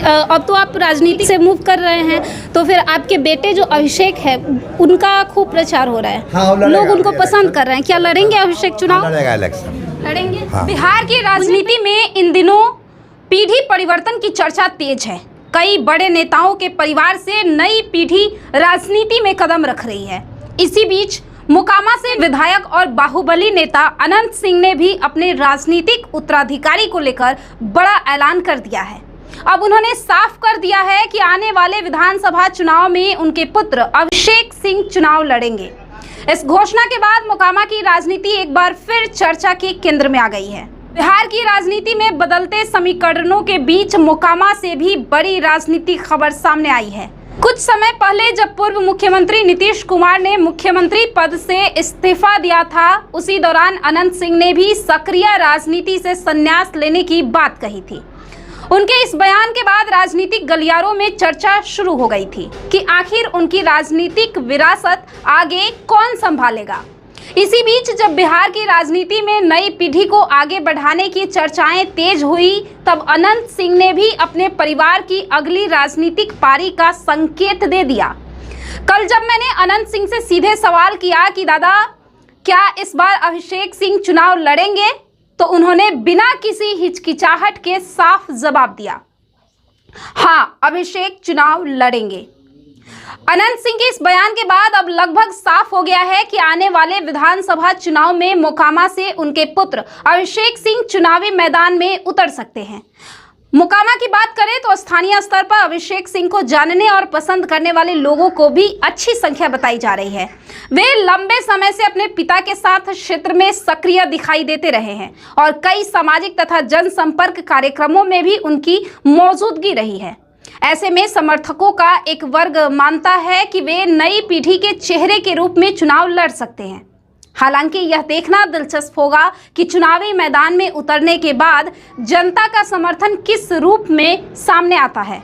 अब तो आप राजनीति से मूव कर रहे हैं, तो फिर आपके बेटे जो अभिषेक है उनका खूब प्रचार हो रहा है। हाँ, लोग उनको पसंद कर रहे हैं। क्या लड़ेंगे अभिषेक चुनाव? लड़ेगा इलेक्शन। लड़ेंगे। हाँ। बिहार की राजनीति में इन दिनों पीढ़ी परिवर्तन की चर्चा तेज है। कई बड़े नेताओं के परिवार से नई पीढ़ी राजनीति में कदम रख रही है। इसी बीच मोकामा से विधायक और बाहुबली नेता अनंत सिंह ने भी अपने राजनीतिक उत्तराधिकारी को लेकर बड़ा ऐलान कर दिया है। अब उन्होंने साफ कर दिया है कि आने वाले विधानसभा चुनाव में उनके पुत्र अभिषेक सिंह चुनाव लड़ेंगे। इस घोषणा के बाद मोकामा की राजनीति एक बार फिर चर्चा के केंद्र में आ गई है। बिहार की राजनीति में बदलते समीकरणों के बीच मोकामा से भी बड़ी राजनीतिक खबर सामने आई है। कुछ समय पहले जब पूर्व मुख्यमंत्री नीतीश कुमार ने मुख्यमंत्री पद से इस्तीफा दिया था, उसी दौरान अनंत सिंह ने भी सक्रिय राजनीति से संन्यास लेने की बात कही थी। उनके इस बयान के बाद राजनीतिक गलियारों में चर्चा शुरू हो गई थी कि आखिर उनकी राजनीतिक विरासत आगे कौन संभालेगा। इसी बीच जब बिहार की राजनीति में नई पीढ़ी को आगे बढ़ाने की चर्चाएं तेज हुई, तब अनंत सिंह ने भी अपने परिवार की अगली राजनीतिक पारी का संकेत दे दिया। कल जब मैंने अनंत सिंह से सीधे सवाल किया कि दादा क्या इस बार अभिषेक सिंह चुनाव लड़ेंगे, तो उन्होंने बिना किसी हिचकिचाहट के साफ जवाब दिया, हाँ अभिषेक चुनाव लड़ेंगे। अनंत सिंह के इस बयान के बाद अब लगभग साफ हो गया है कि आने वाले विधानसभा चुनाव में मोकामा से उनके पुत्र अभिषेक सिंह चुनावी मैदान में उतर सकते हैं। मोकामा की बात करें तो स्थानीय स्तर पर अभिषेक सिंह को जानने और पसंद करने वाले लोगों को भी अच्छी संख्या बताई जा रही है। वे लंबे समय से अपने पिता के साथ क्षेत्र में सक्रिय दिखाई देते रहे हैं और कई सामाजिक तथा जनसंपर्क कार्यक्रमों में भी उनकी मौजूदगी रही है। ऐसे में समर्थकों का एक वर्ग मानता है कि वे नई पीढ़ी के चेहरे के रूप में चुनाव लड़ सकते हैं। हालांकि यह देखना दिलचस्प होगा कि चुनावी मैदान में उतरने के बाद जनता का समर्थन किस रूप में सामने आता है।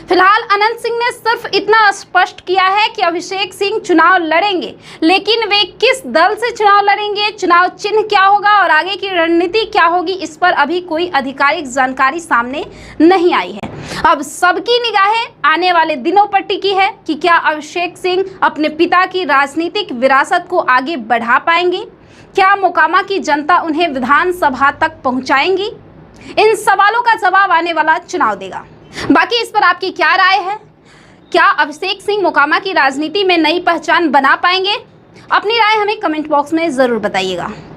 फिलहाल अनंत सिंह ने सिर्फ इतना स्पष्ट किया है कि अभिषेक सिंह चुनाव लड़ेंगे, लेकिन वे किस दल से चुनाव लड़ेंगे, चुनाव चिन्ह क्या होगा और आगे की रणनीति क्या होगी, इस पर अभी कोई आधिकारिक जानकारी सामने नहीं आई है। अब सबकी निगाहें आने वाले दिनों पर टिकी है कि क्या अभिषेक सिंह अपने पिता की राजनीतिक विरासत को आगे बढ़ा पाएंगे, क्या मोकामा की जनता उन्हें विधानसभा तक पहुंचाएंगी। इन सवालों का जवाब आने वाला चुनाव देगा। बाकी इस पर आपकी क्या राय है? क्या अभिषेक सिंह मोकामा की राजनीति में नई पहचान बना पाएंगे? अपनी राय हमें कमेंट बॉक्स में जरूर बताइएगा।